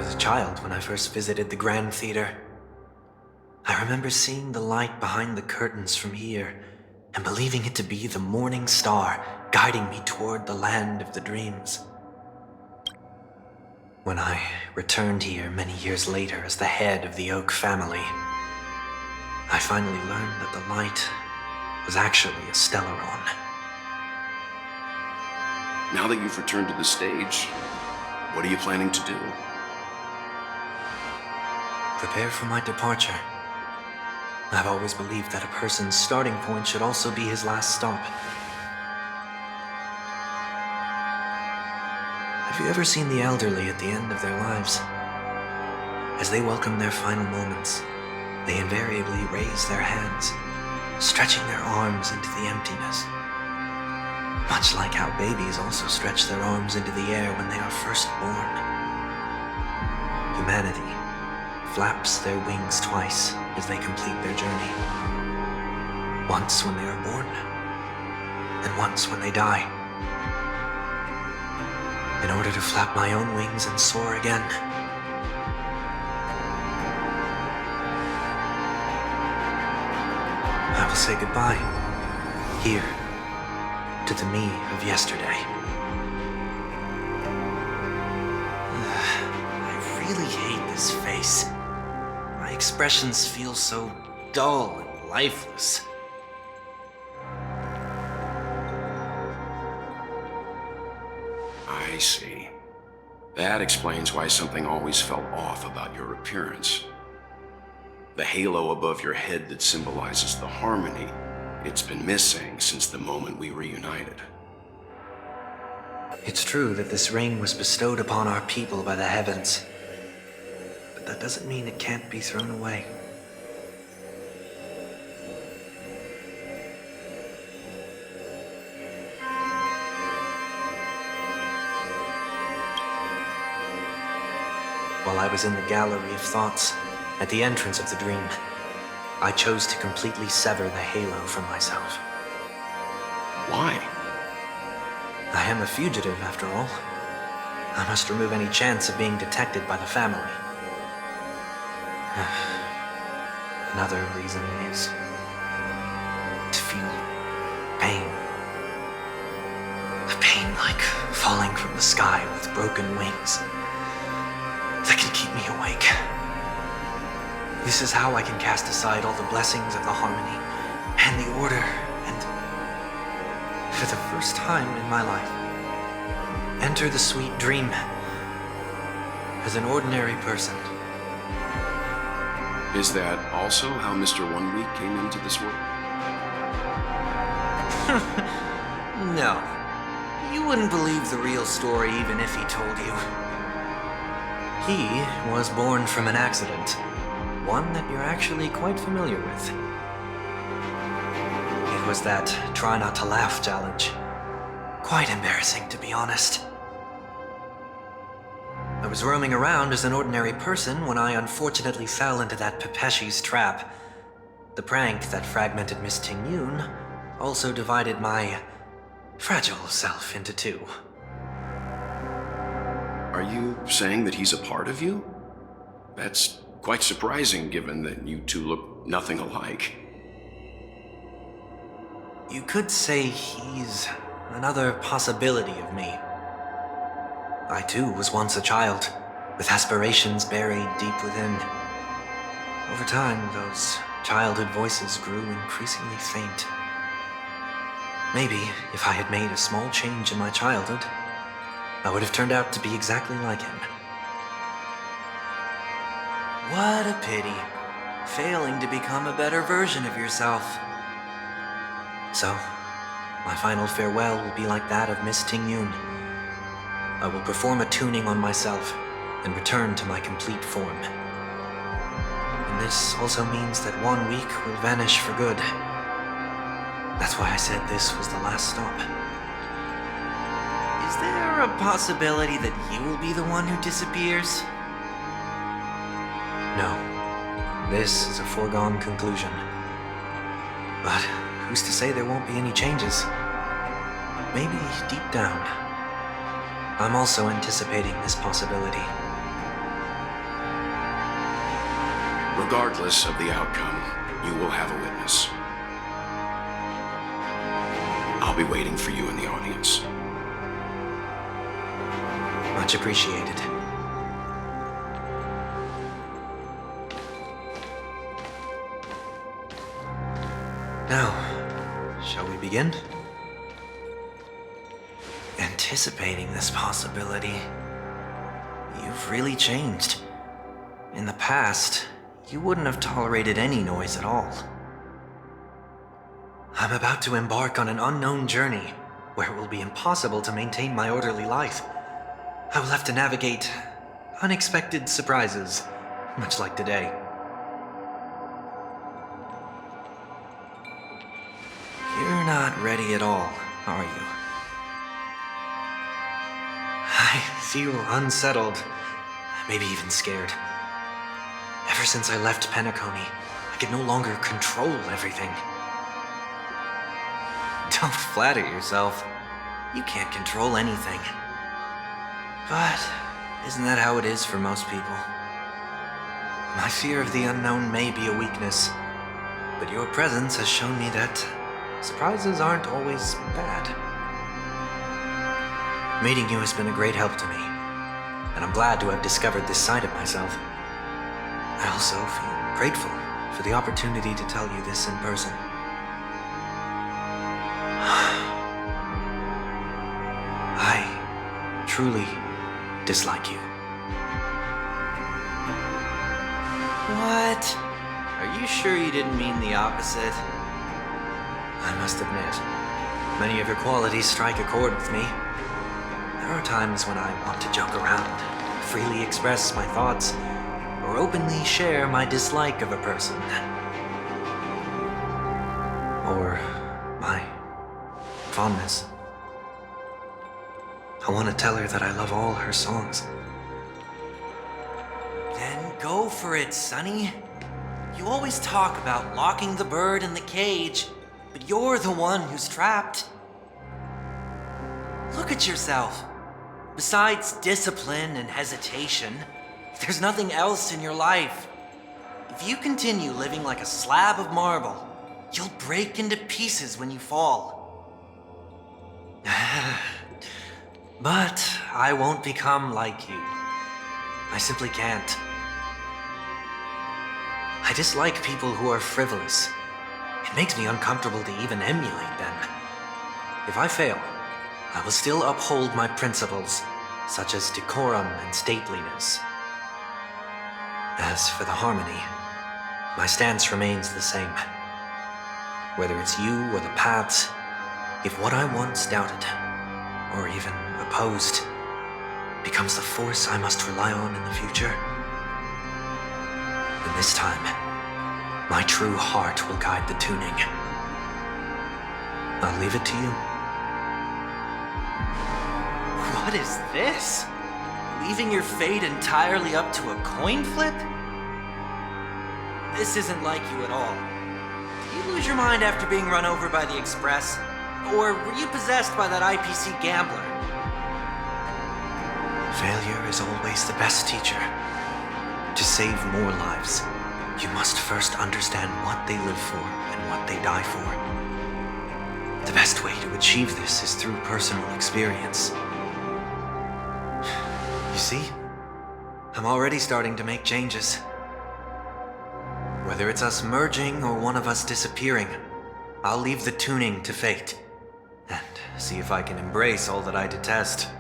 was a child when I first visited the Grand Theater. I remember seeing the light behind the curtains from here and believing it to be the morning star guiding me toward the land of the dreams. When I returned here many years later as the head of the Oak family, I finally learned that the light was actually a Stellaron. Now that you've returned to the stage, what are you planning to do? Prepare for my departure. I've always believed that a person's starting point should also be his last stop. Have you ever seen the elderly at the end of their lives? As they welcome their final moments, they invariably raise their hands, stretching their arms into the emptiness. Much like how babies also stretch their arms into the air when they are first born. Humanity flaps their wings twice as they complete their journey. Once when they are born, and once when they die. In order to flap my own wings and soar again. I will say goodbye, here, to the me of yesterday. I really hate this face. My expressions feel so dull and lifeless. I see. That explains why something always felt off about your appearance. The halo above your head that symbolizes the harmony, it's been missing since the moment we reunited. It's true that this ring was bestowed upon our people by the heavens, but that doesn't mean it can't be thrown away. While I was in the gallery of thoughts, at the entrance of the dream, I chose to completely sever the halo from myself. Why? I am a fugitive, after all. I must remove any chance of being detected by the family. Another reason is to feel pain. A pain like falling from the sky with broken wings that can keep me awake. This is how I can cast aside all the blessings of the harmony and the order and, for the first time in my life, enter the sweet dream as an ordinary person. Is that also how Mr. Wonweek came into this world? No. You wouldn't believe the real story even if he told you. He was born from an accident, one that you're actually quite familiar with. It was that try not to laugh challenge. Quite embarrassing, to be honest. I was roaming around as an ordinary person when I unfortunately fell into that Pepeshi's trap. The prank that fragmented Miss Ting-Yun also divided my fragile self into two. Are you saying that he's a part of you? That's quite surprising given that you two look nothing alike. You could say he's another possibility of me. I too was once a child, with aspirations buried deep within. Over time, those childhood voices grew increasingly faint. Maybe if I had made a small change in my childhood, I would have turned out to be exactly like him. What a pity, failing to become a better version of yourself. So, my final farewell will be like that of Miss Ting-Yun. I will perform a tuning on myself and return to my complete form. And this also means that Wonweek will vanish for good. That's why I said this was the last stop. Is there a possibility that you will be the one who disappears? No. This is a foregone conclusion. But who's to say there won't be any changes? Maybe deep down, I'm also anticipating this possibility. Regardless of the outcome, you will have a witness. I'll be waiting for you in the audience. Much appreciated. Now, shall we begin? Anticipating this possibility, you've really changed. In the past, you wouldn't have tolerated any noise at all. I'm about to embark on an unknown journey where it will be impossible to maintain my orderly life. I will have to navigate unexpected surprises, much like today. You're not ready at all, are you? I feel unsettled, maybe even scared. Ever since I left Penacony, I could no longer control everything. Don't flatter yourself. You can't control anything. But isn't that how it is for most people? My fear of the unknown may be a weakness, but your presence has shown me that surprises aren't always bad. Meeting you has been a great help to me, and I'm glad to have discovered this side of myself. I also feel grateful for the opportunity to tell you this in person. I truly dislike you. What? Are you sure you didn't mean the opposite? I must admit, many of your qualities strike a chord with me. There are times when I want to joke around, freely express my thoughts, or openly share my dislike of a person. Or my fondness. I want to tell her that I love all her songs. Then go for it, Sonny. You always talk about locking the bird in the cage, but you're the one who's trapped. Look at yourself. Besides discipline and hesitation, there's nothing else in your life. If you continue living like a slab of marble, you'll break into pieces when you fall. But I won't become like you. I simply can't. I dislike people who are frivolous. It makes me uncomfortable to even emulate them. If I fail, I will still uphold my principles, such as decorum and stateliness. As for the harmony, my stance remains the same. Whether it's you or the paths, if what I once doubted, or even opposed, becomes the force I must rely on in the future, then this time, my true heart will guide the tuning. I'll leave it to you. What is this? Leaving your fate entirely up to a coin flip? This isn't like you at all. Did you lose your mind after being run over by the Express? Or were you possessed by that IPC gambler? Failure is always the best teacher. To save more lives, you must first understand what they live for and what they die for. The best way to achieve this is through personal experience. You see, I'm already starting to make changes. Whether it's us merging or one of us disappearing, I'll leave the tuning to fate, and see if I can embrace all that I detest.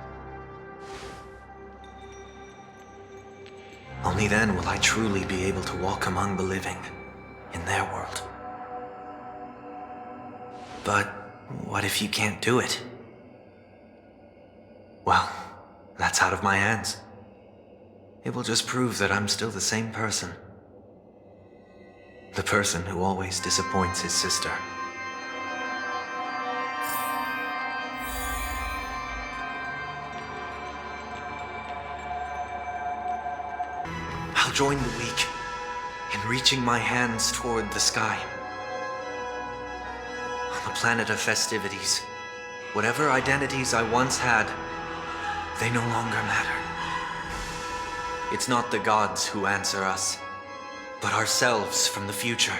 Only then will I truly be able to walk among the living, in their world. But what if you can't do it? Well, that's out of my hands. It will just prove that I'm still the same person. The person who always disappoints his sister. I'll join the weak in reaching my hands toward the sky. On the planet of festivities, whatever identities I once had, they no longer matter. It's not the gods who answer us, but ourselves from the future.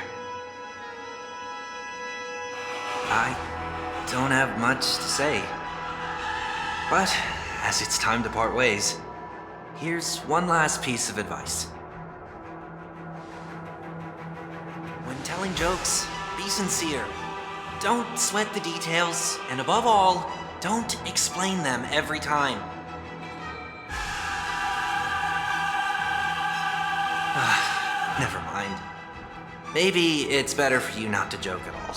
I don't have much to say, but as it's time to part ways, here's one last piece of advice. When telling jokes, be sincere. Don't sweat the details, and above all, don't explain them every time. Never mind. Maybe it's better for you not to joke at all.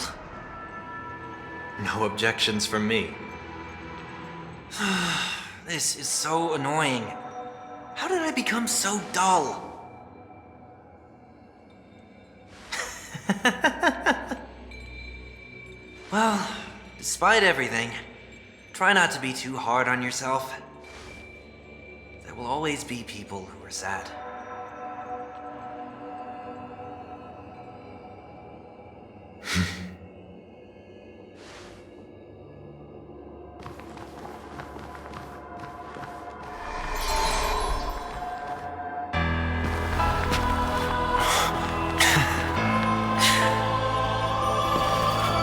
No objections from me. This is so annoying. How did I become so dull? Well, despite everything, try not to be too hard on yourself. There will always be people who are sad.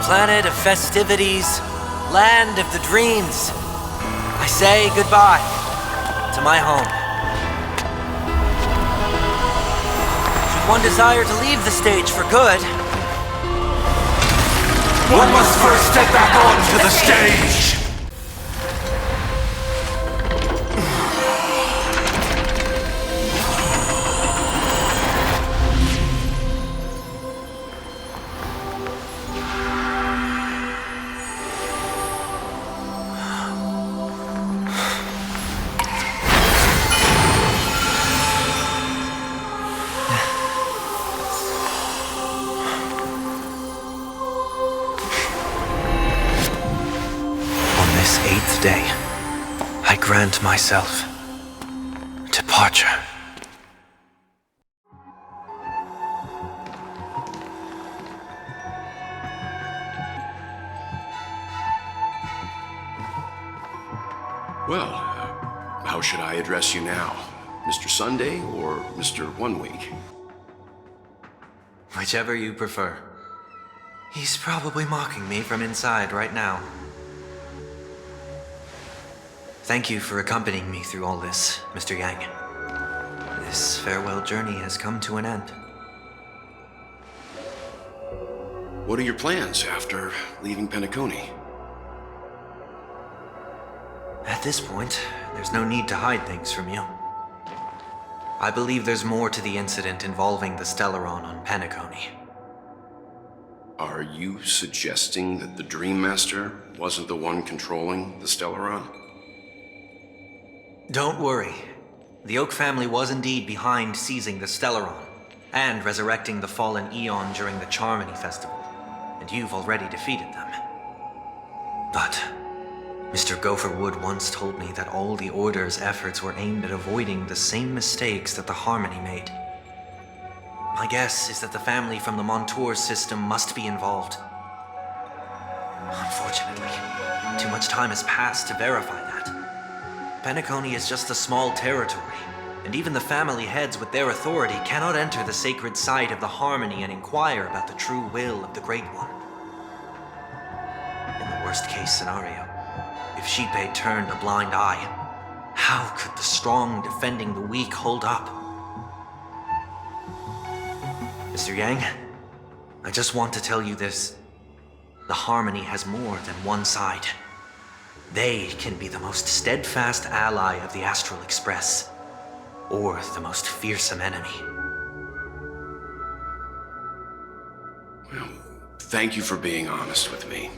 Planet of festivities, land of the dreams. I say goodbye to my home. Should one desire to leave the stage for good, One must first step back onto the stage! Day, I grant myself departure. Well, how should I address you now? Mr. Sunday or Mr. Wonweek? Whichever you prefer. He's probably mocking me from inside right now. Thank you for accompanying me through all this, Mr. Yang. This farewell journey has come to an end. What are your plans after leaving Penacony? At this point, there's no need to hide things from you. I believe there's more to the incident involving the Stellaron on Penacony. Are you suggesting that the Dream Master wasn't the one controlling the Stellaron? Don't worry. The Oak family was indeed behind seizing the Stellaron and resurrecting the fallen Eon during the Charmony Festival, and you've already defeated them. But Mr. Gopherwood once told me that all the Order's efforts were aimed at avoiding the same mistakes that the Harmony made. My guess is that the family from the Montour system must be involved. Unfortunately, too much time has passed to verify that. Penacony is just a small territory, and even the family heads with their authority cannot enter the sacred site of the Harmony and inquire about the true will of the Great One. In the worst-case scenario, if Sheepei turned a blind eye, how could the strong defending the weak hold up? Mr. Yang, I just want to tell you this. The Harmony has more than one side. They can be the most steadfast ally of the Astral Express, or the most fearsome enemy. Well, thank you for being honest with me.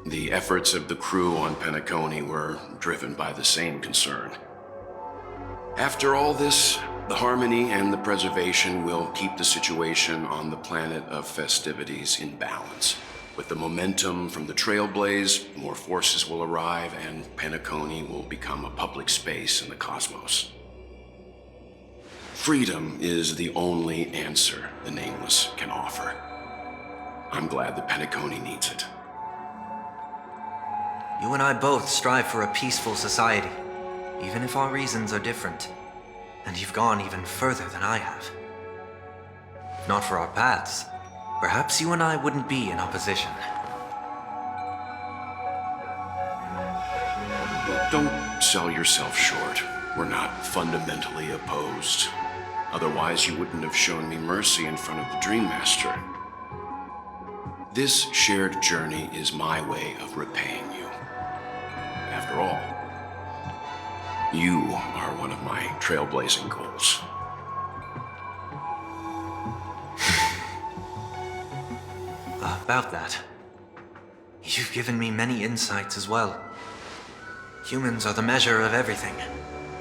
The efforts of the crew on Penacony were driven by the same concern. After all this, the Harmony and the Preservation will keep the situation on the planet of festivities in balance. With the momentum from the Trailblaze, more forces will arrive and Penacony will become a public space in the cosmos. Freedom is the only answer the Nameless can offer. I'm glad that Penacony needs it. You and I both strive for a peaceful society, even if our reasons are different. And you've gone even further than I have. If not for our paths, perhaps you and I wouldn't be in opposition. Don't sell yourself short. We're not fundamentally opposed. Otherwise, you wouldn't have shown me mercy in front of the Dream Master. This shared journey is my way of repaying you. After all, you are one of my trailblazing goals. About that, you've given me many insights as well. Humans are the measure of everything,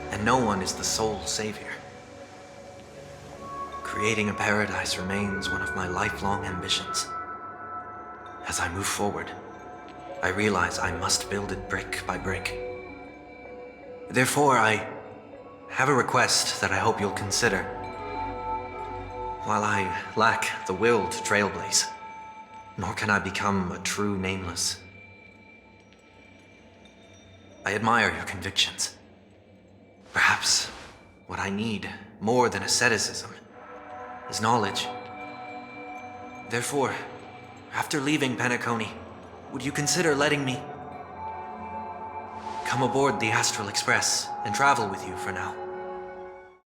and no one is the sole savior. Creating a paradise remains one of my lifelong ambitions. As I move forward, I realize I must build it brick by brick. Therefore, I have a request that I hope you'll consider. While I lack the will to trailblaze, nor can I become a true nameless, I admire your convictions. Perhaps what I need, more than asceticism, is knowledge. Therefore, after leaving Penacony, would you consider letting me come aboard the Astral Express and travel with you for now?